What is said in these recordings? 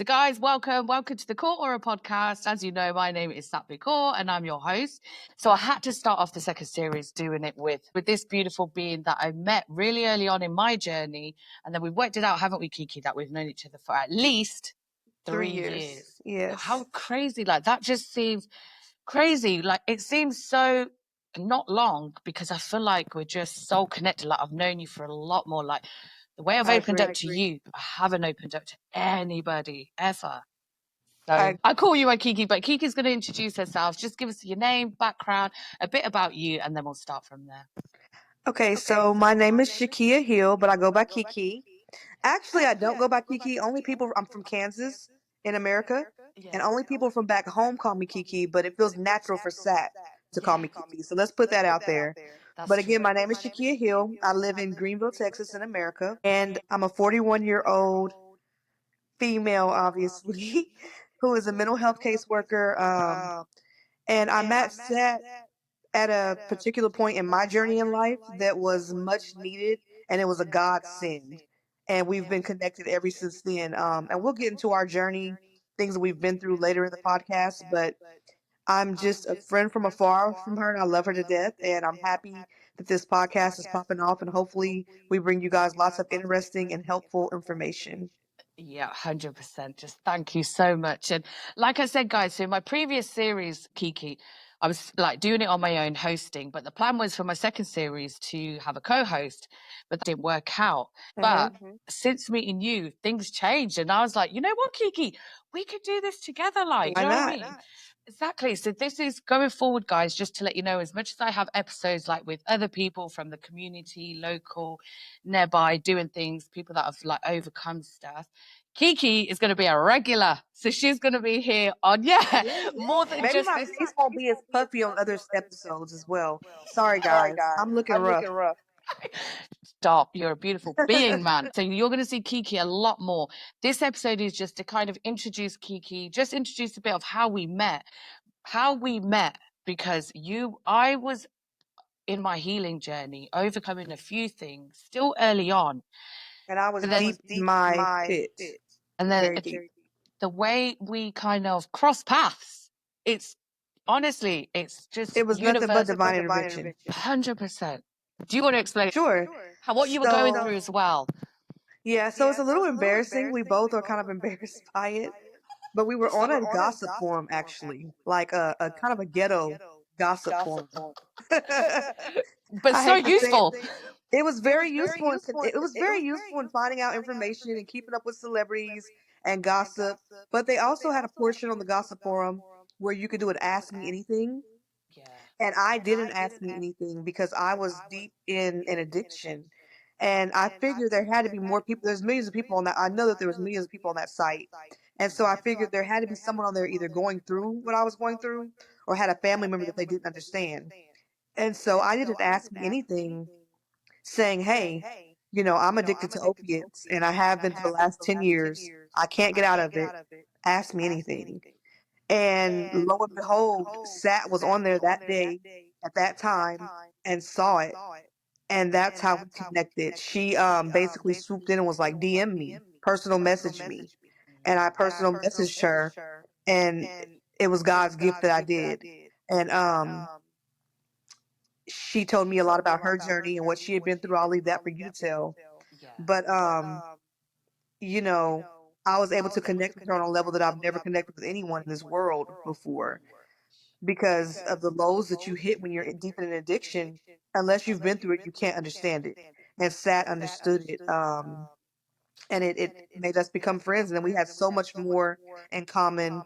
So, guys, welcome to the Court Aura podcast. As you know, my name is Satveer Kaur, and I'm your host. So, I had to start off the second series doing it with this beautiful being that I met really early on in my journey, and then we've worked it out, haven't we, Kiki? That we've known each other for at least 3 years. Yes. How crazy! Like that just seems crazy. Like it seems so not long because I feel like we're just so connected. Like I've known you for a lot more. Like the way I've opened up to you, I haven't opened up to anybody ever. So I call you Kiki, but Kiki's going to introduce herself. Just give us your name, background, a bit about you, and then we'll start from there. Okay, so my name is Shakia Hill, but I go by Kiki. Actually, I don't go by Kiki. I'm from Kansas in America, and only people from back home call me Kiki, but it feels natural for Sat to call me Kiki. So let's put that out there. But again, my name is Shakia Hill. I live in Greenville, Texas in America, and I'm a 41-year-old female, obviously, who is a mental health caseworker. And I met Sat at a particular point in my journey in life that was much needed, and it was a godsend. And we've been connected ever since then. And we'll get into our journey, things that we've been through later in the podcast, but I'm just a friend from afar from her, and I love her to death. And I'm happy that this podcast is popping off, and hopefully we bring you guys lots of interesting and helpful information. Yeah, 100%. Just thank you so much. And like I said, guys, so in my previous series, Kiki, I was like doing it on my own hosting, but the plan was for my second series to have a co-host, but that didn't work out. But since meeting you, things changed. And I was like, you know what, Kiki, we could do this together. Like, Why you know what not? I mean? Exactly. So this is going forward, guys, just to let you know, as much as I have episodes like with other people from the community, local, nearby, doing things, people that have like overcome stuff, Kiki is going to be a regular. So she's going to be here on, more than Maybe just my this. face won't be as puffy on other episodes as well. Sorry, guys. I'm looking rough. Stop. You're a beautiful being, man. So you're going to see Kiki a lot more. This episode is just to kind of introduce Kiki, just introduce a bit of how we met. Because I was in my healing journey, overcoming a few things still early on. And I was deep in my pit. And then Very deep. the way we kind of cross paths, it's honestly, it's just It was nothing but universal. divine intervention. 100%. Do you want to explain Sure. what you were going through as well? Yeah, so it's a little embarrassing. We both are kind of embarrassed by it. But we were on a gossip forum, actually, like a kind of a ghetto gossip forum. But I so hate to say useful. it was very useful. It was very useful in finding out information and keeping up with celebrities and gossip. But they also had a portion on the gossip forum where you could do an Ask Me Anything. Yeah. And I didn't ask me anything because I was deep in an addiction. And I figured there had to be more people. There's millions of people on that. I know that there was millions of people on that site. And so I figured there had to be someone on there either going through what I was going through or had a family member that they didn't understand. And so I didn't ask me anything saying, hey, I'm addicted to opiates and I have been for the last 10 years. I can't get out of it. Ask me anything. And lo and behold, Sat was on there that day at that time and saw it. And that's how we connected. She basically swooped in and was like, DM me, personal message me. And I personal messaged her, and it was God's gift that I did. And she told me a lot about her journey and what she had been through. I'll leave that for you to tell. But I was able to connect with her on a level that I've never connected with anyone in this world before, because of the lows that you hit when you're deep in an addiction. Unless you've been through it, you can't understand it. And Sat understood it. And it made us become friends. And then we had so much more in common.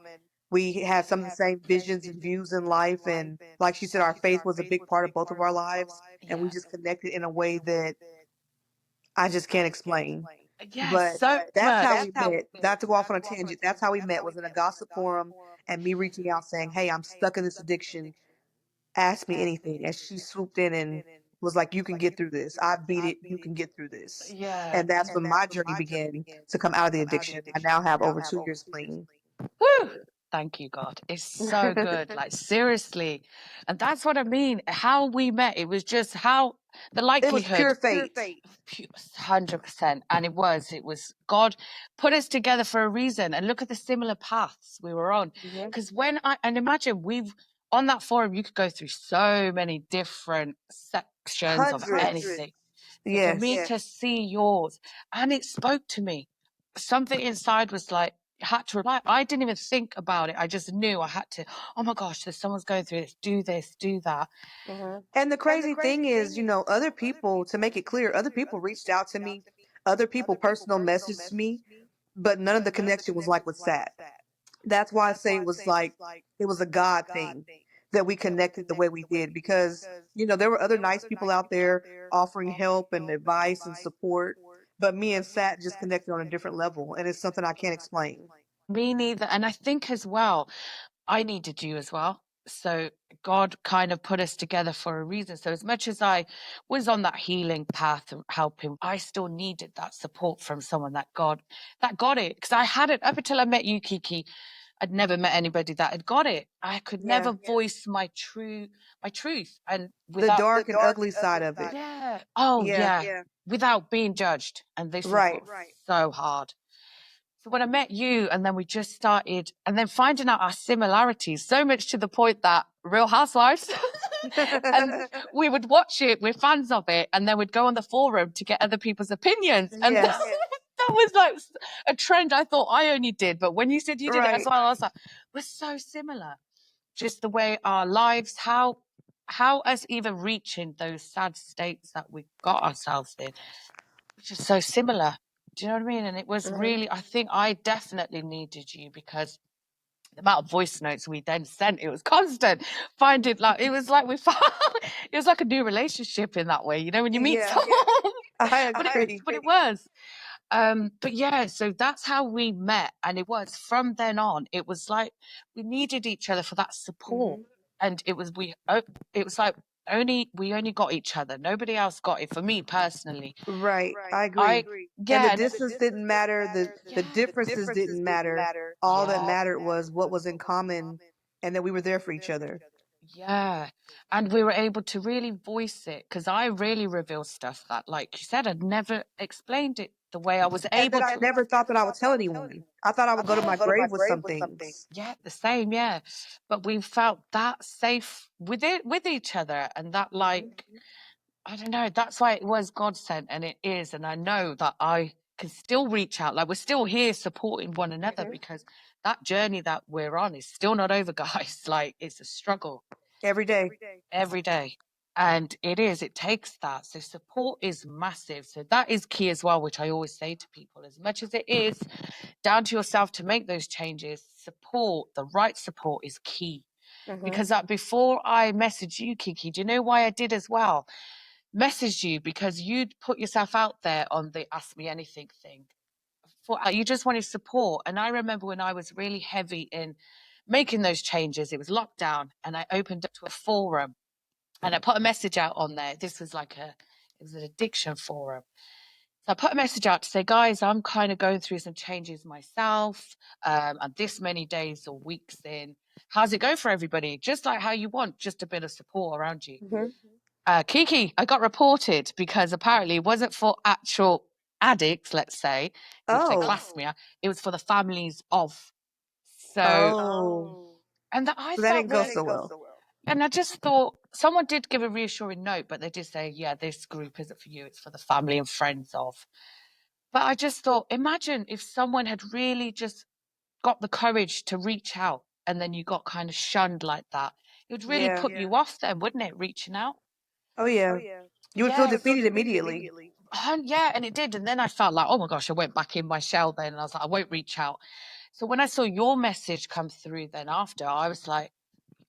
We had some of the same visions and views in life. And like she said, our faith was a big part of both of our lives. And we just connected in a way that I just can't explain. But that's how we met. Not to go off on a tangent. That's how we met, was in a gossip forum and me reaching out saying, hey, I'm stuck in this addiction. Ask me anything. And she swooped in and was like, you can get through this. I beat it. You can get through this. Yeah. And that's when my journey began to come out of the addiction. I now have over 2 years clean. Woo! Thank you, God. It's so good. Like, seriously. And that's what I mean. How we met, it was just how the It was likelihood. pure fate. 100%. And it was God put us together for a reason. And look at the similar paths we were on. Because and imagine on that forum, you could go through so many different sections of Hundreds. anything. So for me Yes. to see yours, and it spoke to me, something inside was like, had to reply. I didn't even think about it. I just knew I had to. Oh my gosh, there's someone's going through this, do that. And the crazy thing is, other people, to make it clear, other people reached out to me. Other people personal messaged me, but none of the connection was like with Sat. That's why I say it was like it was a God thing that we connected the way we did because there were other nice people out there offering help and advice and support, but me and Sat just connected on a different level, and it's something I can't explain. Me neither. And I think as well, I needed you as well. So God kind of put us together for a reason. So as much as I was on that healing path and helping, I still needed that support from someone that got it. Because I hadn't up until I met you, Kiki. I'd never met anybody that had got it. I could never voice my truth, and The without dark and ugly side of it. yeah, oh Yeah. yeah, without being judged. And this was Right. so hard. So when I met you, and then we just started, and then finding out our similarities, so much to the point that Real Housewives, and we would watch it, we're fans of it, and then we'd go on the forum to get other people's opinions. And Yes. that was like a trend I thought I only did. But when you said you did it as Right. well, I was like, we're so similar. Just the way our lives, how us even reaching those sad states that we got ourselves in, which is so similar. Do you know what I mean? And it was really, I think I definitely needed you because the amount of voice notes we then sent, it was constant. Find it like, it was like we found, it was like a new relationship in that way, when you meet Yeah. someone. I but agree. it was. But yeah, so that's how we met. And it was from then on, it was like we needed each other for that support. And it was, it was like we only got each other. Nobody else got it for me personally. Right. I I, agree. And the yeah, distance didn't matter. The yeah. differences didn't matter. All that mattered was what was in common and that we were there for each other. Yeah. And we were able to really voice it because I really revealed stuff that, like you said, I'd never explained it the way I was And that able I to. never thought that I would tell anyone. I thought I would go to my grave with some things. Yeah, the same, yeah. But we felt that safe with each other, and that like I don't know, that's why it was God sent, and it is. And I know that I can still reach out. Like we're still here supporting one another because that journey that we're on is still not over, guys. Like it's a struggle Every day. every day. And it takes that. So support is massive. So that is key as well, which I always say to people, as much as it is down to yourself to make those changes, the right support is key. Because before I messaged you, Kiki, do you know why I did as well? Messaged you because you'd put yourself out there on the Ask Me Anything thing. You just wanted support. And I remember when I was really heavy in making those changes, it was lockdown, and I opened up to a forum and I put a message out on there. This was it was an addiction forum. So I put a message out to say, guys, I'm kind of going through some changes myself. And this many days or weeks in, how's it go for everybody? Just like how you want, just a bit of support around you. Kiki, I got reported because apparently it wasn't for actual addicts, let's say, which they Oh. classed me at. It was for the families of. So, Oh. and that I So that thought didn't go was, so well. and I just thought someone did give a reassuring note, but they did say, yeah, this group isn't for you. It's for the family and friends of. But I just thought, imagine if someone had really just got the courage to reach out and then you got kind of shunned like that. It would really Yeah. put you off then, wouldn't it, reaching out? Oh, yeah. You would feel Yeah. defeated immediately. Yeah, and it did. And then I felt like, oh my gosh, I went back in my shell then. And I was like, I won't reach out. So when I saw your message come through then after, I was like,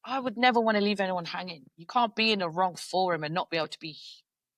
I would never want to leave anyone hanging. You can't be in a wrong forum and not be able to be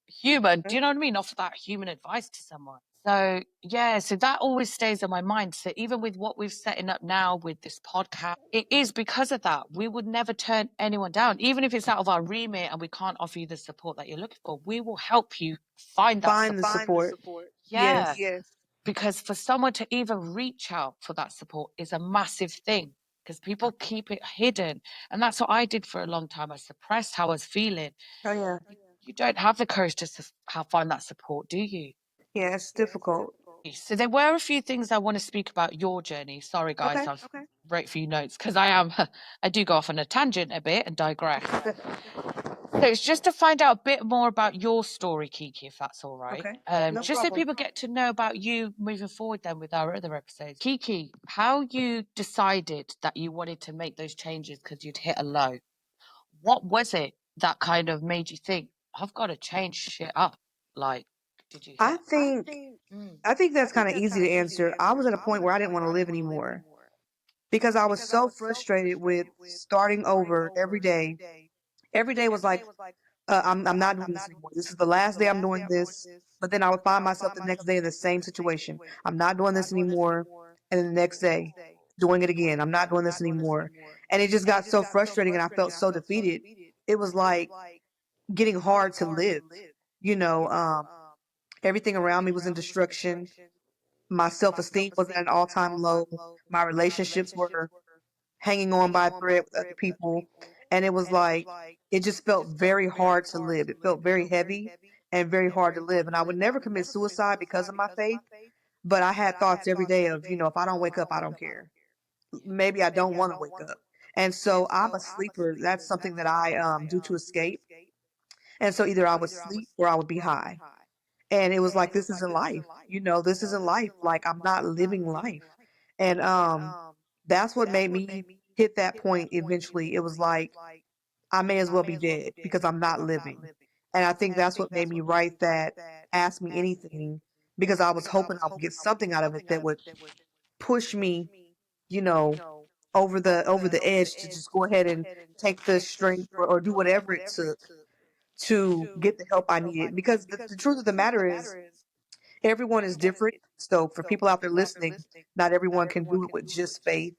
human. Do you know what I mean? Offer that human advice to someone. So yeah, so that always stays in my mind. So even with what we're setting up now with this podcast, it is because of that. We would never turn anyone down, even if it's out of our remit and we can't offer you the support that you're looking for. We will help you find that Find the support. support. Yeah, Yes. because for someone to even reach out for that support is a massive thing. because people keep it hidden. And that's what I did for a long time. I suppressed how I was feeling. Oh yeah. You don't have the courage to find that support, do you? Yeah, it's difficult. So there were a few things I want to speak about your journey. Sorry, guys, Okay. I've wrote a few notes because I do go off on a tangent a bit and digress. So it's just to find out a bit more about your story, Kiki, if that's all right. Okay. No Just so problem. people get to know about you moving forward then with our other episodes. Kiki, how you decided that you wanted to make those changes because you'd hit a low. What was it that kind of made you think, I've got to change shit up? Like, did you I hit? think Mm, I think that's kind of easy to answer. I was at a point where I didn't want to live anymore because I was so frustrated with starting over every day. Every day was like, I'm not doing this anymore. This is the last day I'm doing this. But then I would find myself the next day in the same situation. I'm not doing this anymore. And then the next day, doing it again. I'm not doing this anymore. And it just got so frustrating and I felt so defeated. It was like getting hard to live. You know, everything around me was in destruction. My self esteem was at an all time low. My relationships were hanging on by a thread with other people. And it was like, it just felt very hard to live. It felt very heavy and very hard to live. And I would never commit suicide because of my faith, but I had thoughts every day of, if I don't wake up, I don't care. Maybe I don't want to wake up. And so I'm a sleeper. That's something that I do to escape. And so either I would sleep or I would be high. And it was like, this isn't life. This isn't life. Like, I'm not living life. And that's what made me hit that point eventually. It was like, I may as well be dead because I'm not living. And I think that's what made me write that Ask Me Anything, because I was hoping I would get something out of it that would push me, you know, over the edge to just go ahead and take the strength or do whatever it took to get the help I needed. Because the truth of the matter is, everyone is different. So for people out there listening, not everyone can do it with just faith.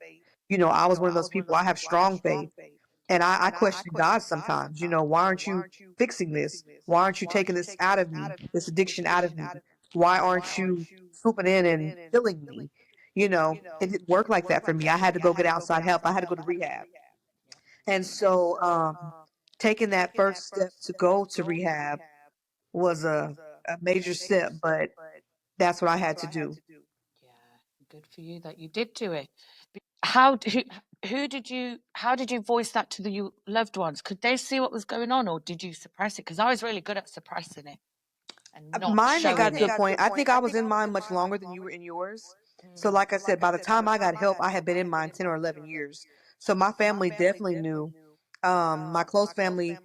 I was one of those people. I have strong faith. And I question God sometimes. Why aren't you fixing this? Why aren't you taking this out of me, this addiction out of me? Why aren't you swooping in and healing me? It didn't work like that for me. I had to go get outside help. I had to go to rehab. And so taking that first step to go to rehab was a major step, but that's what I had to do. Yeah, good for you that you did do it. How how did you voice that to the loved ones? Could they see what was going on, or did you suppress it? Because I was really good at suppressing it and not Mine had showing got to a it. point. I think I was in mine much longer than you were in yours. So, like I said, by the time I got help, I had been in mine 10 or 11 years. So, my family definitely knew. My close family,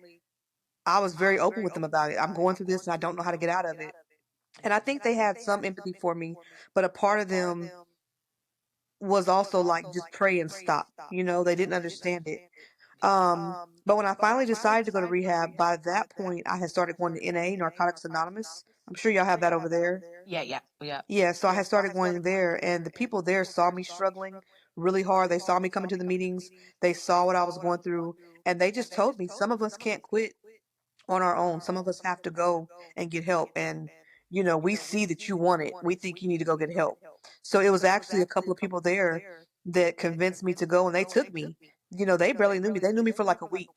I was very open with them about it. I'm going through this and I don't know how to get out of it. And I think they had some empathy for me, but a part of them was also like, just pray and stop. They didn't understand it. But when I finally decided to go to rehab, by that point, I had started going to NA, Narcotics Anonymous. I'm sure y'all have that over there. Yeah, yeah, yeah. Yeah, so I had started going there, and the people there saw me struggling really hard. They saw me coming to the meetings. They saw what I was going through, and they just told me, some of us can't quit on our own. Some of us have to go and get help. And, we see that you want it. We think you need to go get help. So it was actually a couple of people there that convinced me to go, and they took me. They barely knew me. They knew me for like a week.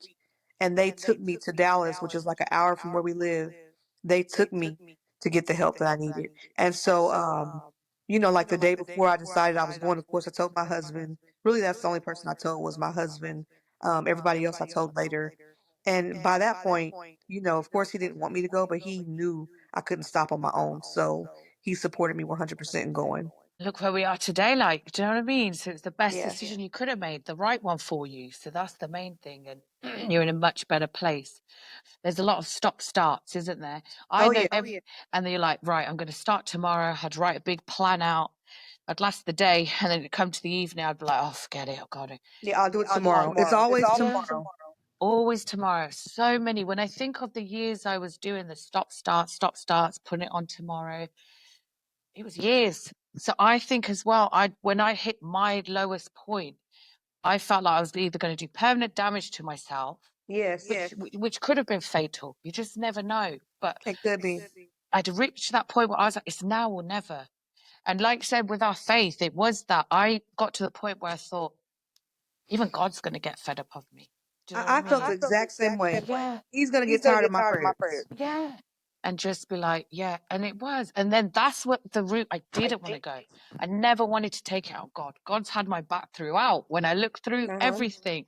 And they took me to Dallas, which is like an hour from where we live. They took me to get the help that I needed. And so, like the day before I decided I was going, of course, I told my husband. Really, that's the only person I told was my husband. Everybody else I told later. And by that point, of course, he didn't want me to go, but he knew I couldn't stop on my own. So he supported me 100% in going. Look where we are today, like, do you know what I mean? So it's the best Yeah. decision you could have made, the right one for you. So that's the main thing. And you're in a much better place. There's a lot of stop starts, isn't there? I Oh, know yeah. and then you're like, right, I'm going to start tomorrow. I'd write a big plan out. I'd last the day, and then it'd come to the evening, I'd be like, oh, forget it, I've got it. Yeah, I'll do it tomorrow. It's always Yeah. tomorrow. Always tomorrow. So many. When I think of the years I was doing the stop starts, putting it on tomorrow, it was years. So I think as well, when I hit my lowest point, I felt like I was either going to do permanent damage to myself, Yes, which could have been fatal. You just never know. But it could be. I'd reached that point where I was like, it's now or never. And like I said, with our faith, it was that I got to the point where I thought, even God's going to get fed up of me. Do you know what I I felt mean? the exact same way. Yeah. He's gonna get tired of my prayers. Yeah. And just be like, yeah. And it was. And then that's what the route I didn't want to go. I never wanted to take it out God. God's had my back throughout. When I look through Uh-huh. everything,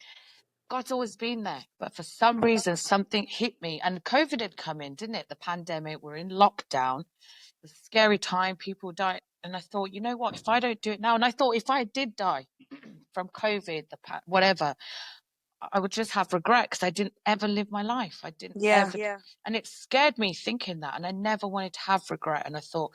God's always been there. But for some reason, something hit me. And COVID had come in, didn't it? The pandemic, we're in lockdown. It was a scary time. People died. And I thought, you know what? If I don't do it now, and I thought if I did die from COVID, whatever, I would just have regret because I didn't ever live my life. I didn't Yeah. ever, and it scared me thinking that. And I never wanted to have regret. And I thought,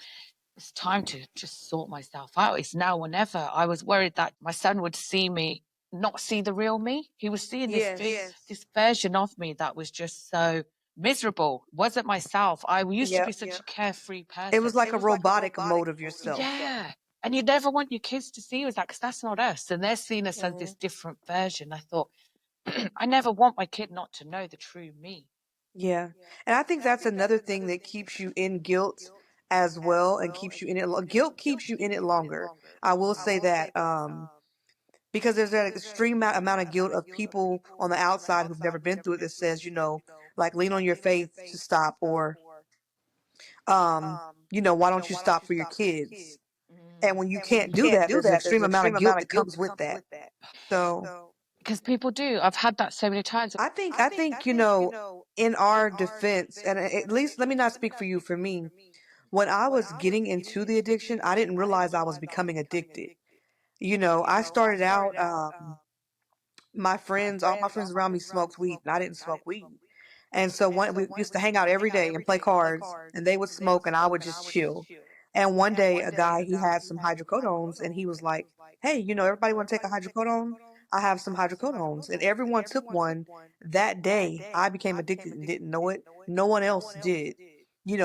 it's time to just sort myself out. It's now or never. I was worried that my son would see me, not see the real me. He was seeing this version of me that was just so miserable. Wasn't myself. I used to be Yep. such a carefree It person. was like a robotic mode of yourself. Yeah. And you never want your kids to see you as that because that's not us. And they're seeing us as Hmm. this different version. I thought, I never want my kid not to know the true me. Yeah. And I think that's another thing that keeps you in guilt as well and keeps you in it. Guilt keeps you in it longer. I will say that. Because there's that extreme amount of guilt of people on the outside who've never been through it that says, like lean on your faith to stop, or, why don't you stop for your kids? And when you can't do that, there's an extreme amount of guilt that comes with that. So Because people do. I've had that so many times. I think, in our defense, and at least let me not speak for you, for me, when I was getting into the addiction, I didn't realize I was becoming addicted. I started out, all my friends around me smoked weed, and I didn't smoke weed. And so we used to hang out every day and play cards, and they would smoke, and I would just chill. And one day, a guy, he had some hydrocodones, and he was like, "Hey, everybody want to take a hydrocodone? I have some hydrocodones." And everyone took one. That day, I became addicted and didn't know it. No one else did.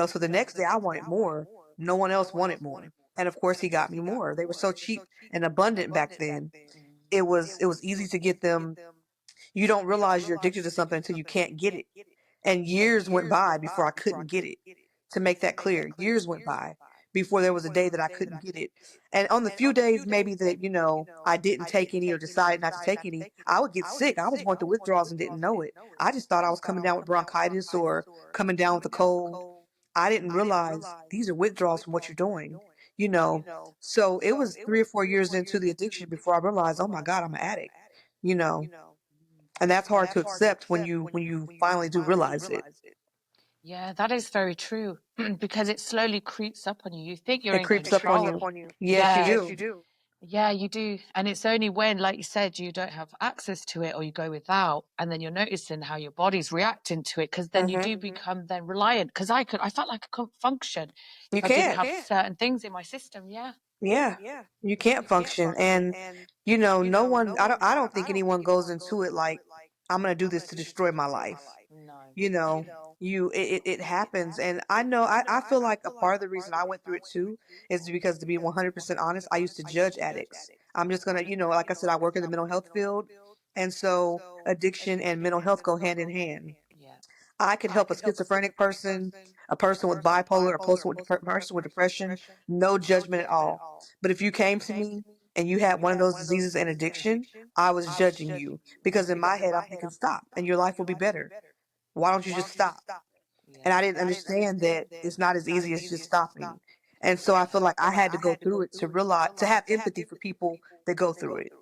So the next day, I wanted more. No one else wanted more. And of course, he got me more. They were so cheap and abundant back then. It was easy to get them. You don't realize you're addicted to something until you can't get it. And years went by before I couldn't get it. To make that clear, years went by before there was a day that I couldn't get it. And on the few days maybe that, I didn't take any or decided not to take any, I would get sick. I was going through withdrawals and didn't know it. I just thought I was coming down with bronchitis or coming down with a cold. I didn't realize these are withdrawals from what you're doing, you know. So it was 3 or 4 years into the addiction before I realized, oh my God, I'm an addict, you know. And that's hard to accept when you finally do realize it. Yeah, that is very true because it slowly creeps up on you. You think you're It in creeps up on control. you. Yes, you Yeah. do. Yeah, you do. And it's only when, like you said, you don't have access to it or you go without, and then you're noticing how your body's reacting to it because then you Hmm. do become then reliant. Because I felt like I couldn't function You if I didn't can't. have certain things in my system. Yeah. Yeah. You can't function. And no one, I don't think anyone goes into it like, I'm going to do this to destroy my life. No. You know, it happens. And I feel like a part of the reason I went through it too is because, to be 100% honest, I used to judge addicts. I'm just going to, like I said, I work in the mental health field. And so addiction and mental health go hand in hand. Yeah. I could help a schizophrenic person, a person with bipolar, person with depression, no judgment at all. But if you came to me and you had one of those diseases and addiction, I was judging you because in my head I'm thinking, stop and your life will be better. Why don't you just stop? And I didn't understand that it's not as easy as just stopping. And so I feel like I had to go through it to realize, to have empathy for people that go through it,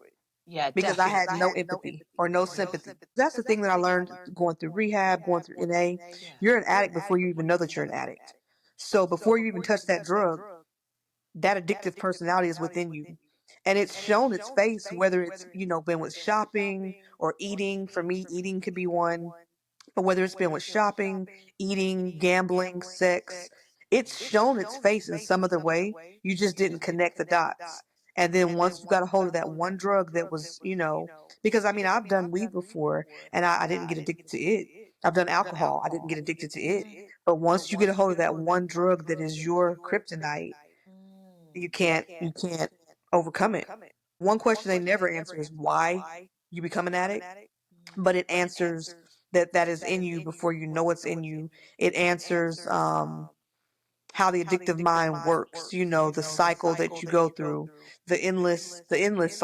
Yeah, because I had definitely. no empathy or no sympathy. That's the thing that I learned going through rehab, going through NA. Yeah. You're an addict before you even know that you're an addict. So before you even touch that drug, that addictive personality is within you. And it's shown its face, whether it's, been with shopping or eating. For me, eating could be one. But whether it's been with shopping, eating, gambling, sex, it's shown its face in some other way. You just didn't connect the dots. And then once you got a hold of that one drug that was, because I mean, I've done weed before and I didn't get addicted to it. I've done alcohol. I didn't get addicted to it. But once you get a hold of that one drug that is your kryptonite, you can't overcome it. One question they never answer is why you become an addict, but it answers that is in you before you know it's in you. It answers how the addictive mind works, the cycle that you go through, the endless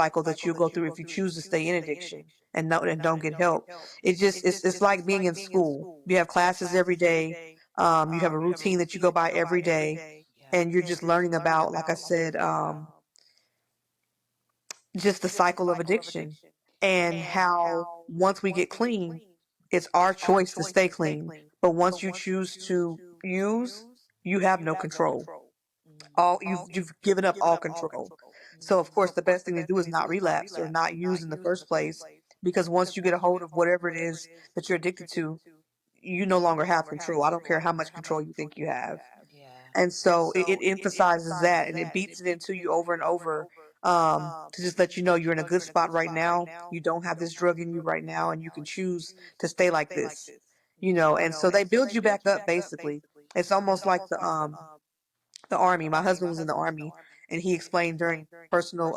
cycle that you go through if you choose to stay in addiction and don't get help. It's like being in school. You have classes every day. You have a routine that you go by every day, and you're just learning about, like I said, just the cycle of addiction and how once we get clean, it's our choice to stay clean. But once you choose to use, you have no control. All you've given up all control. So of course the best thing to do is not relapse or not use in the first place, because once you get a hold of whatever it is that you're addicted to, you no longer have control. I don't care how much control you think you have. Yeah. And so it emphasizes that, and it beats it into you over and over, to just let you know you're in a good spot right now. You don't have this drug in you right now, and you can choose to stay like this. And so they build you back up basically. It's almost like the army. My husband was in the army, and he explained during personal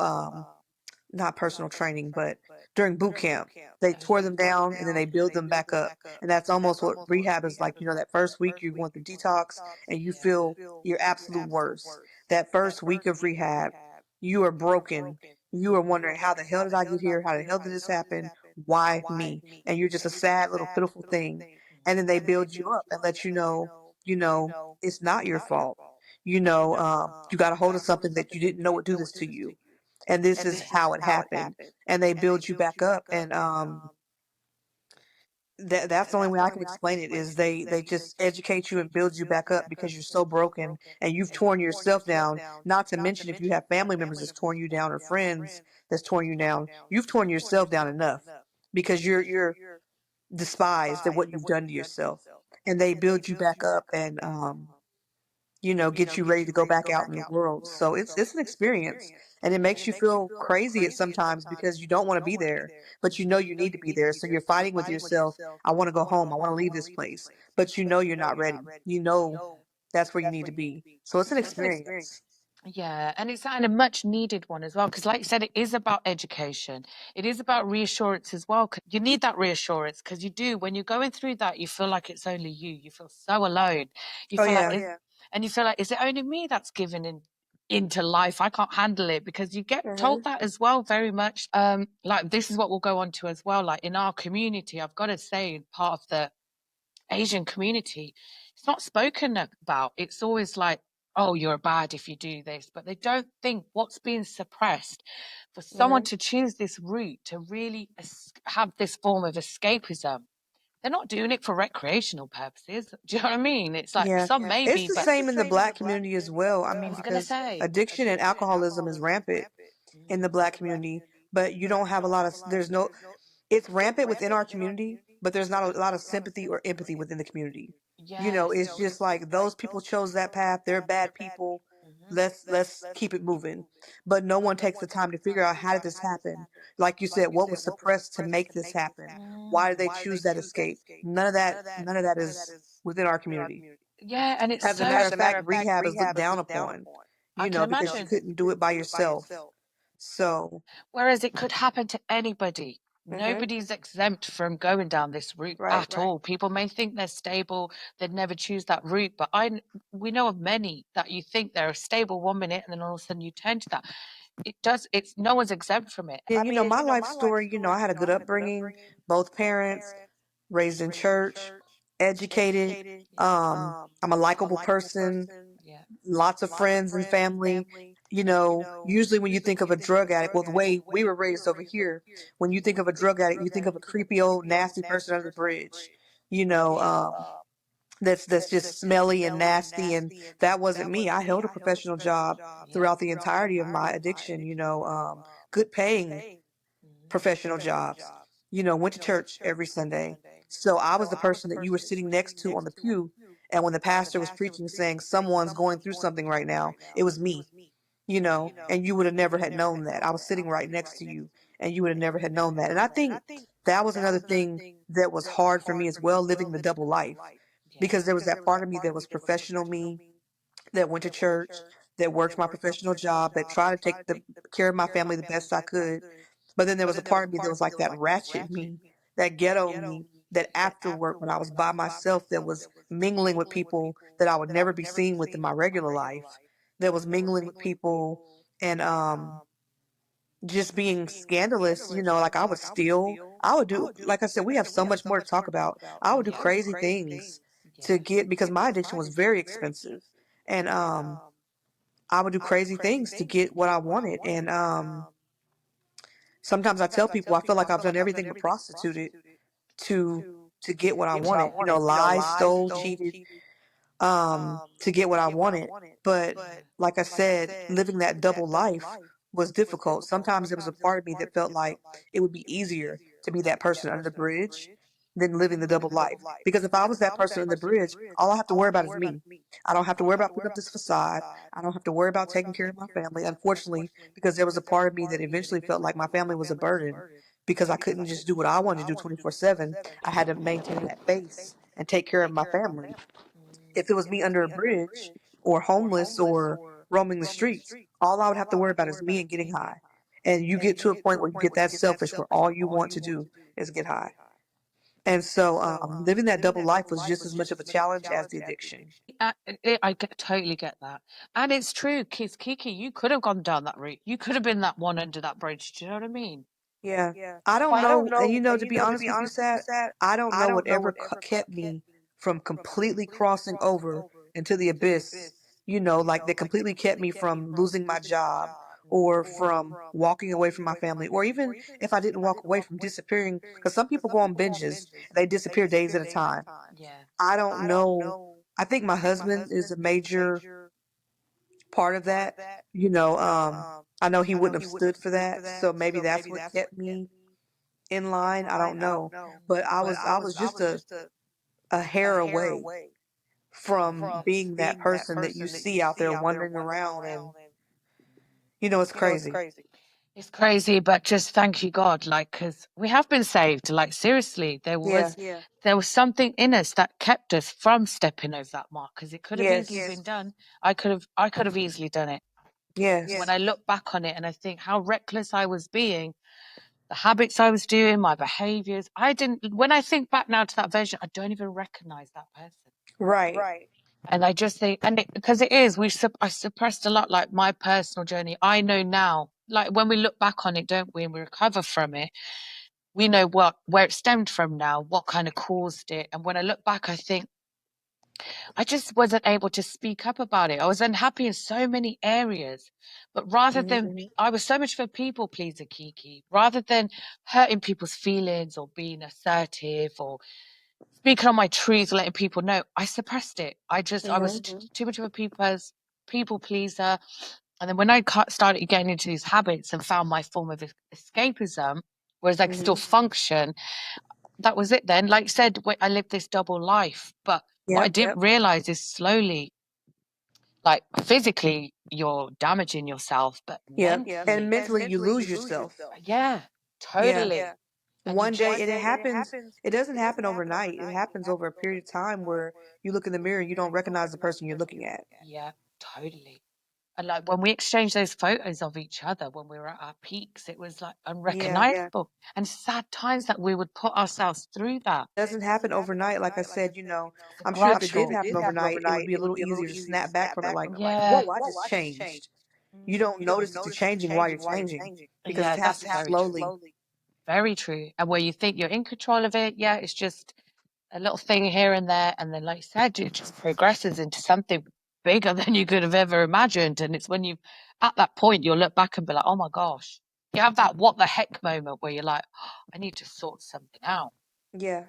not personal training, but during boot camp, they tore them down and then they build them back up. And that's almost what rehab is like. That first week you're going through detox and you feel your absolute worst. That first week of rehab, you are broken. You are wondering, how the hell did I get here? How the hell did this happen? Why me? And you're just a sad little pitiful thing. And then they build you up and let you know, it's not your fault. You got a hold of something that you didn't know would do this to you, and this is how it happened. And they build you back up, and that's the only way I can explain it, is they just educate you and build you back up because you're so broken and you've torn yourself down. Not to mention, if you have family members that's torn you down or friends that's torn you down, you've torn yourself down enough because you're despised at what you've done to yourself. And they build you back up and get you ready to go back out in the world. So it's an experience, and it makes you feel crazy at sometimes because you don't want to be there, but you need to be there. So you're fighting with yourself. I want to go home. I want to leave this place, but you're not ready. That's where you need to be. So it's an experience. Yeah, and it's a much needed one as well, because, like you said, it is about education. It is about reassurance as well. 'Cause you need that reassurance because you do. When you're going through that, you feel like it's only you. You feel so alone. You Oh feel like, yeah. and you feel like, is it only me that's given into life? I can't handle it, because you get Hmm. told that as well, very much. Like, this is what we'll go on to as well. Like, in our community, I've got to say, part of the Asian community, it's not spoken about. It's always like, oh, you're bad if you do this, but they don't think what's being suppressed for someone Hmm. to choose this route to really have this form of escapism. They're not doing it for recreational purposes. Do you know what I mean? It's like Yeah. some It's maybe, the but same in the black community as well. I I mean, was gonna because say, addiction and alcoholism is rampant in the black community, but you don't have a lot of, there's no, it's rampant within our community, but there's not a lot of sympathy or empathy within the community. yes. It's just like those people chose that path. They're bad people. Mhm. Let's keep it moving. But no one takes the time to figure out, how did this happen? Like you said, what was suppressed to make this happen? Why did they choose that escape? None of that is within our community. Yeah, and it's As a so, matter of fact, rehab is looked down upon, I can because you imagine. couldn't do it by yourself. So, Whereas it could happen to anybody. hmm, Nobody's exempt from going down this route right. at all. People may think they're stable, they'd never choose that route, but we know of many that you think they're a stable 1 minute and then all of a sudden you turn to that. It's no one's exempt from it. Yeah, my life story, I had a good upbringing, both parents, raised in church, educated. I'm a likable person, Yeah. lots of friends and family. Usually when you think of a drug addict, well, the way we were raised over here, when you think of a drug addict, you think of a creepy old nasty person under the bridge. You know, that's just smelly and nasty, and that wasn't me. I held a professional job Yeah. throughout the entirety of my addiction, good paying Mhm. professional jobs, went to church every Sunday. So I was the person that you were sitting next to on the pew. And when the pastor was preaching, saying someone's going through something right now, it was me, and you would have never had known that. I was sitting right next to you, and you would have never had known that. And I think that was another thing that was hard for me as well, living the double life, Yeah. because there was that part of me that was professional me, that went to church, that worked my professional job, that tried to take the care of my family the best I could. But then there was a part of me that was like that ratchet me, that ghetto me, that after work, when I was by myself, that was mingling with people that I would never be seen with in my regular life, that was mingling with people and just being scandalous, like I would steal. I would do, like I said, we have so much more to talk about. I would do crazy things to get, because my addiction was very expensive. And I would do crazy things to get what I wanted. And sometimes I tell people I feel like I've done everything but prostituted to to get what I wanted. Lied, stole, cheated, to get what I wanted. But like I said, living that double life was difficult. Sometimes there was a part of me that felt like it would be easier to be that person under the bridge than living the double life. Because if I was that person under the bridge, all I have to worry about is me. I don't have to worry about putting up this facade. I don't have to worry about taking care of my family. Unfortunately, because there was a part of me that eventually felt like my family was a burden because I couldn't just do what I wanted to do 24/7. I had to maintain that face and take care of my family. If it was me under a bridge or homeless or roaming the streets, all I would have to worry about is me and getting high. And you get to a point where you get that selfish where all you want to do is get high. And so living that double life was just as much of a challenge as the addiction. Totally get that. And it's true, kids, Kiki, you could have gone down that route. You could have been that one under that bridge. Do you know what I mean? Yeah. I don't know. And to be honest with you, Sad, I don't know whatever kept me from completely crossing over into the abyss, like that completely kept me from losing my job or from walking away from my family, or even if I didn't walk away, from disappearing. Because some people go on binges, they disappear days at a time. Yeah. I don't know. I think my husband is a major part of that. I know he wouldn't have stood for that, so maybe that's what kept me in line. I don't know, but I was just a hair away from being that person that you see out there wandering around, and it's crazy. It's crazy, but just thank you, God, like, because we have been saved. Like, seriously, Yeah. there was something in us that kept us from stepping over that mark, because it could have easily Yes. been done. I could have easily done it. When Yes. I look back on it and I think how reckless I was being, the habits I was doing, my behaviors, when I think back now to that version, I don't even recognize that person. Right. And I just think, because it is, I suppressed a lot, like my personal journey. I know now, like when we look back on it, don't we, and we recover from it, we know where it stemmed from now, what kind of caused it. And when I look back, I think I just wasn't able to speak up about it. I was unhappy in so many areas, but I was so much of a people pleaser, Kiki, rather than hurting people's feelings or being assertive or speaking on my truth, letting people know, I suppressed it. I was too much of a people pleaser. And then when I started getting into these habits and found my form of escapism, whereas I could still function, that was it then. Like I said, I lived this double life. But what I Yep. didn't realize is slowly, like physically, you're damaging yourself, but Yep. mentally, And mentally, you lose yourself. yeah, Yeah. totally. And you One day, just, and it happens. It doesn't happen overnight. It happens over a period of time where you look in the mirror and you don't recognize the person you're looking at. yeah, totally. And like when we exchanged those photos of each other when we were at our peaks, it was like Yeah. unrecognizable. And sad times that we would put ourselves through that. Doesn't happen overnight. Like I said, It's a I'm sure if it did gradual. happen overnight, it would be a little easier to snap back from it. Like, Yeah. whoa, I just changed. You don't notice that you're changing while you're changing because it's Yeah, that's happening very true. slowly. Very true. And where you think you're in control of it, yeah, it's just a little thing here and there. And then, like you said, it just progresses into something bigger than you could have ever imagined. And it's when at that point, you'll look back and be like, oh my gosh. You have that what the heck moment where you're like, oh, I need to sort something out. Yeah.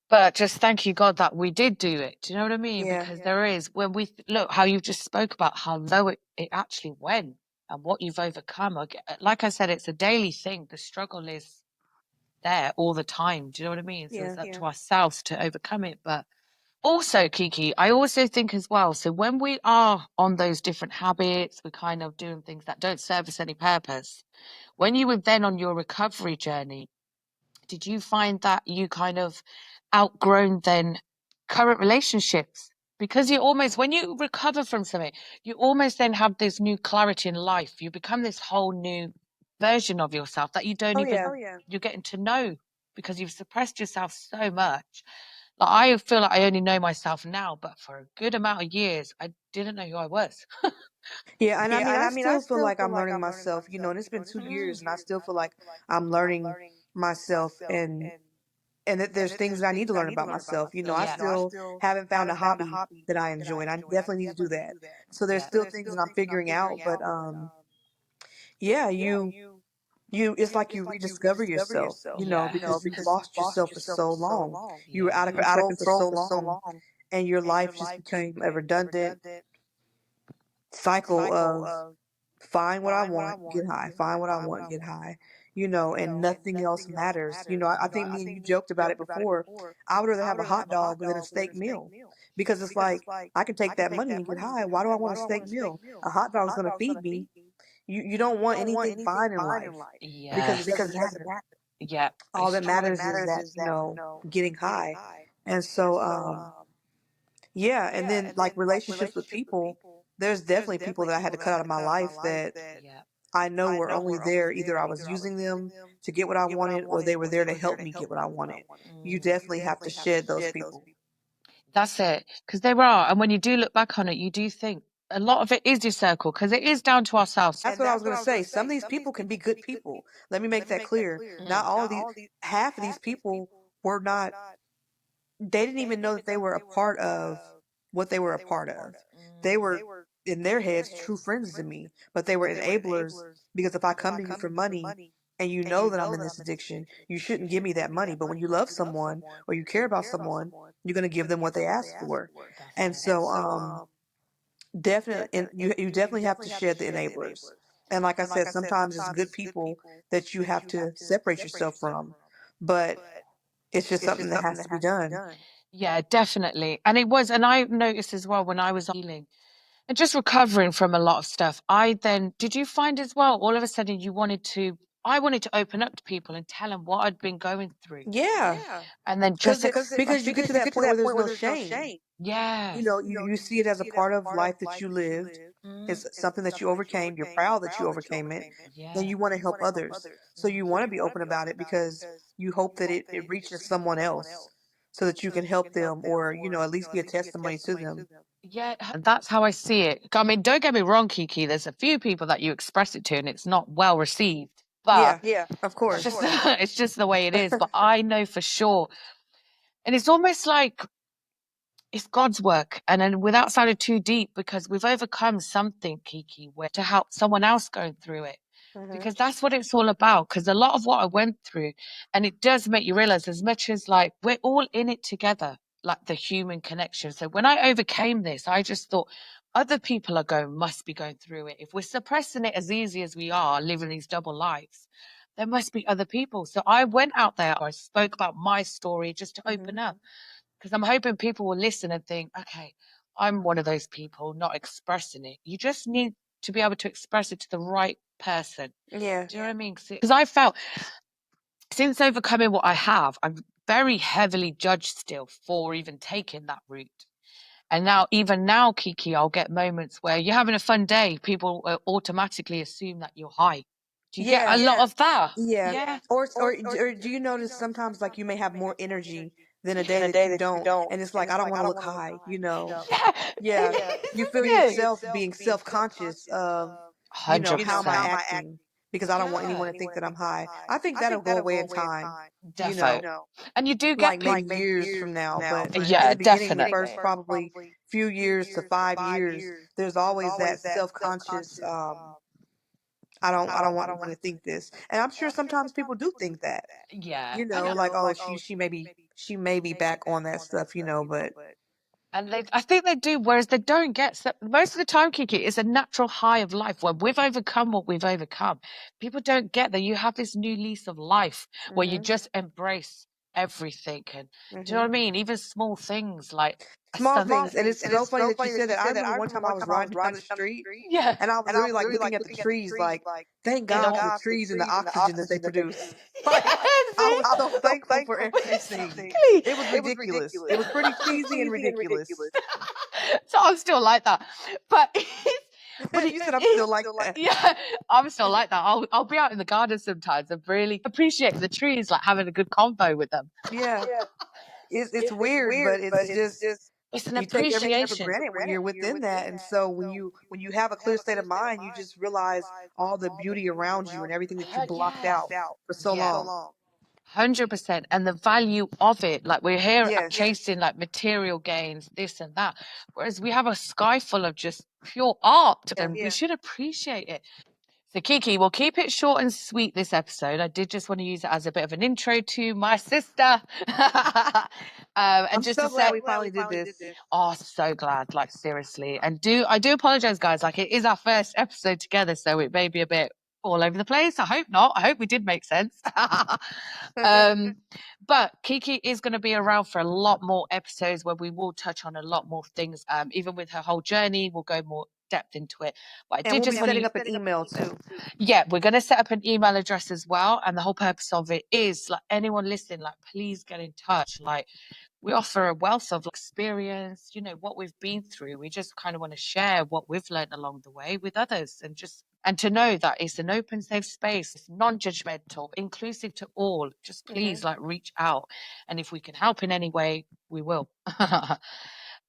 But just thank you, God, that we did do it. Do you know what I mean? Yeah. Because there is, when we look how you just spoke about how low it actually went and what you've overcome. Like I said, it's a daily thing. The struggle is there all the time. Do you know what I mean? So it's up to ourselves to overcome it. But also, Kiki, I also think as well. So when we are on those different habits, we're kind of doing things that don't serve us any purpose. When you were then on your recovery journey, did you find that you kind of outgrown then current relationships? Because when you recover from something, you almost then have this new clarity in life. You become this whole new version of yourself that you don't Oh even, yeah. you're getting to know. because you've suppressed yourself so much. Like, I feel like I only know myself now, but for a good amount of years, I didn't know who I was. Yeah, and I mean, I still feel like I'm learning myself, and it's been 2 years, and I still feel like I'm learning myself, and that there's things that I need to learn about myself. I still haven't found a hobby that I enjoy, and I definitely need to do that. So there's still things that I'm figuring out, but yeah, it's like you rediscover yourself, because you've lost yourself for so long. You were out of control for so long, and your life just became a redundant cycle of find what I want, get high, find what I want, get high, and nothing else matters. I think me and you joked about it before. I would rather have a hot dog than a steak meal because it's like I can take that money and get high. Why do I want a steak meal? A hot dog's going to feed me. You don't want anything fine in life because it doesn't matter. Yeah. All that matters is that, getting high. And so, yeah, and then like relationships with people, there's definitely people that I had to cut out of my life that Yeah. I know were only there. Either I was using them to get what I wanted or they were there to help me get what I wanted. You definitely have to shed those people. That's it. Because there are. And when you do look back on it, you do think a lot of it is your circle, because it is down to ourselves. That's what I was going to say. Some of these people can be good people. Let me make that clear. Not all of these, half of these people were not, they didn't even know that they were a part of what they were a part of. They were, in their heads, true friends to me, but they were enablers because if I come to you for money and you know that I'm in this addiction, you shouldn't give me that money. But when you love someone or you care about someone, you're going to give them what they ask for. That's And it. so, definitely, and you definitely have to shed the enablers. And like I said, sometimes it's good people that you have to separate yourself from, but it's just something that has to be done. Yeah, definitely. And it was, and I noticed as well when I was healing and just recovering from a lot of stuff, did you find as well, all of a sudden I wanted to open up to people and tell them what I'd been going through. Yeah, And then because you get to that point where there's no shame. yeah. You see it as a part of life that you lived. Mm, It's something that you overcame. You're proud that you overcame it, and yeah. you want to help others. So you want to be open about it because you hope that it reaches someone else so that you can help them or, at least be a testimony to them. Yeah, and that's how I see it. I mean, don't get me wrong, Kiki. There's a few people that you express it to, and it's not well received. But Yeah, of it's course. just it's just the way it is. But I know for sure, and it's almost like it's God's work. And then without sounding too deep, because we've overcome something, Kiki, where to help someone else going through it. Hmm. Because that's what it's all about. Because a lot of what I went through, and it does make you realize as much as like we're all in it together, like the human connection. So when I overcame this, I just thought other people must be going through it. If we're suppressing it as easy as we are, living these double lives, there must be other people. So I went out there, I spoke about my story just to Hmm. open up because I'm hoping people will listen and think, okay, I'm one of those people not expressing it. You just need to be able to express it to the right person. Yeah. Do you know what I mean? Because I felt since overcoming what I have, I'm very heavily judged still for even taking that route. And now, even now, Kiki, I'll get moments where you're having a fun day. People automatically assume that you're high. Do you get a Yeah. lot of that? Yeah. Yeah. Or do you notice sometimes like you may have more energy than a day that you don't, and it's like I don't want to look high. Yeah. Yeah. You feel Isn't it? yourself being self-conscious of, how am I 100%. acting? Because I don't want anyone to think that I'm high. I think that'll go away in time, you Defo. know, And you do get like maybe people. years from now. But in Yeah, the beginning, the first definitely. probably few years to 5 years, there's always that self-conscious, I don't want anyone to think this. And I'm sure sometimes people do think that, Yeah. like, oh, she may be back on that stuff, but And I think they do, whereas they don't get most of the time, Kiki, it's a natural high of life where we've overcome what we've overcome. People don't get that you have this new lease of life where you mhm, just embrace everything. And do you know mhm. what I mean? Even small things like a Small sun. things. And it's so funny that you said that. I remember one time I was riding down the street Yeah. and I was literally like looking at the trees, like, thank They God don't. for the trees and the oxygen that they produce. Like, Yeah, I see? was so thankful for everything. Exactly. It was ridiculous. It was pretty cheesy and ridiculous. So I'm still like that. But You said I'm still like that. Yeah, I'm still like that. I'll be out in the garden sometimes and really appreciate the trees, like having a good convo with them. Yeah. It's weird, but it's just It's an you take everything for appreciation. granted when you're within that. And so when you have a clear state of mind, you just realize all the beauty around you and everything that you blocked out for so Yeah. long. 100%. And the value of it. Like we're here Yes. chasing like material gains, this and that. Whereas we have a sky full of just pure art and we should appreciate it. So, Kiki, we'll keep it short and sweet this episode. I did just want to use it as a bit of an intro to my sister. And I'm just to so say, glad we finally did this. oh, so glad, like seriously. And I do apologize, guys. Like it is our first episode together, so it may be a bit all over the place. I hope not. I hope we did make sense. um, but Kiki is going to be around for a lot more episodes where we will touch on a lot more things. Even with her whole journey, we'll go more depth into it. But I And did we'll be just want setting to. up an email too. Yeah, we're going to set up an email address as well. And the whole purpose of it is like anyone listening, like, please get in touch. Like, we offer a wealth of experience, you know, what we've been through. We just kind of want to share what we've learned along the way with others and to know that it's an open, safe space, it's non-judgmental, inclusive to all. Just please like reach out. And if we can help in any way, we will.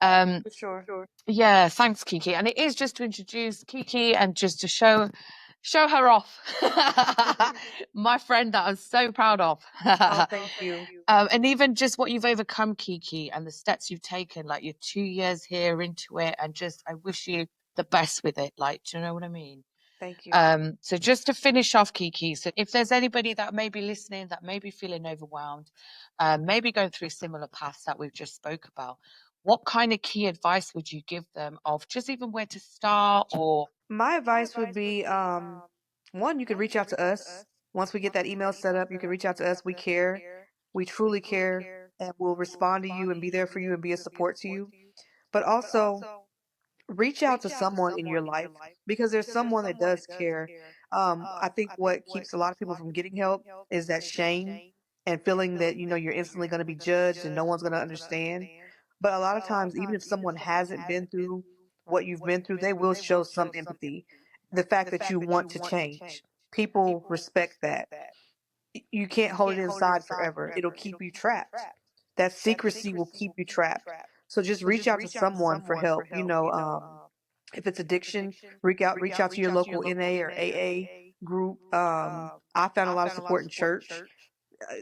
um, For sure. yeah, thanks, Kiki. And it is just to introduce Kiki and just to show her off. My friend that I'm so proud of. Oh, thank you. And even just what you've overcome, Kiki, and the steps you've taken, like you're 2 years here into it, and just I wish you the best with it. Like, do you know what I mean? Thank you. So just to finish off, Kiki, so if there's anybody that may be listening that may be feeling overwhelmed, maybe going through similar paths that we've just spoke about, what kind of key advice would you give them of just even where to start or My advice would be one, you could reach out to us. Once we get that email set up, you can reach out to us. We care. We truly care and we'll respond to you and be there for you and be a support to you. But also reach out to someone in your life because there's someone that does care. I think what keeps a lot of people from getting help is that shame and feeling that you're instantly going to be judged and no one's going to understand. But a lot of times, even if someone hasn't been through what you've been through, they will show some empathy. The fact that you want to change, people respect that. You can't hold it inside forever. It'll keep you trapped. That secrecy will keep you trapped. So just reach out to someone for help. If it's addiction, reach out to your local NA or AA group. I found a lot of support in church. Uh,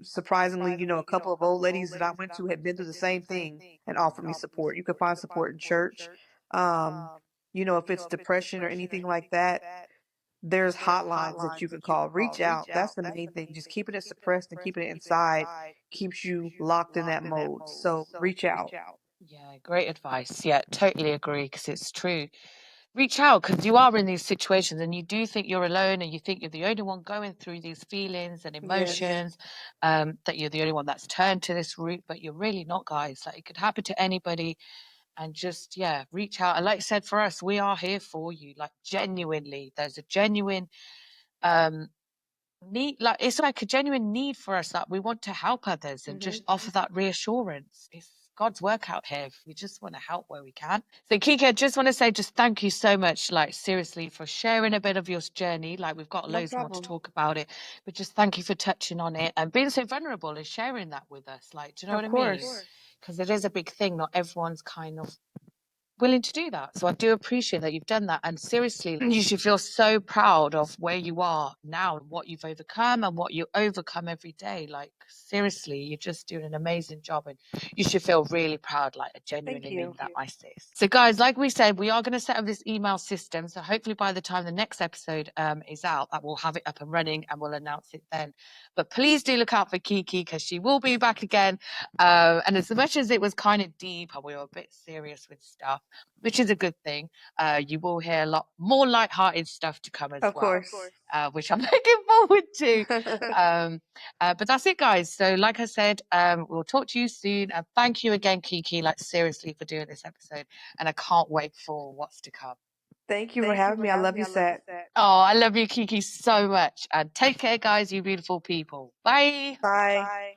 Surprisingly, a couple of old ladies that I went to had been through the same thing and offered me support. You can find support in church. Um, if it's depression or anything like that, there's hotlines that you can call. Reach out. That's the main thing. Just keeping it suppressed and keeping it inside keeps you locked in that mode. So reach out. yeah, great advice. Yeah, totally agree because it's true. Reach out because you are in these situations and you do think you're alone and you think you're the only one going through these feelings and Yes. emotions, that you're the only one that's turned to this route, but you're really not, guys. Like it could happen to anybody and just, yeah, reach out. And like I said, for us, we are here for you. Like genuinely, there's a genuine um need, like it's like a genuine need for us that we want to help others and Hmm. just offer that reassurance. It's God's work out here. We just want to help where we can. So Kiki, I just want to say just thank you so much, like seriously, for sharing a bit of your journey. Like we've got No loads more to problem. talk about it, but just thank you for touching on it and being so vulnerable and sharing that with us. Like, do you know Of what I mean? course. Because it is a big thing. Not everyone's kind of willing to do that. So I do appreciate that you've done that. And seriously, you should feel so proud of where you are now, what you've overcome and what you overcome every day. Like seriously, you're just doing an amazing job and you should feel really proud. Like I Thank genuinely mean you. that, my sis. So guys, like we said, we are going to set up this email system. So hopefully by the time the next episode is out, that we'll have it up and running and we'll announce it then. But please do look out for Kiki because she will be back again. And as much as it was kind of deep and we were a bit serious with stuff, which is a good thing. You will hear a lot more light-hearted stuff to come as Of well, course. which I'm looking forward to. But that's it, guys. So, like I said, we'll talk to you soon. And thank you again, Kiki, like seriously, for doing this episode. And I can't wait for what's to come. Thank you for having me. I love you, Sat. Oh, I love you, Kiki, so much. And take care, guys, you beautiful people. Bye. Bye.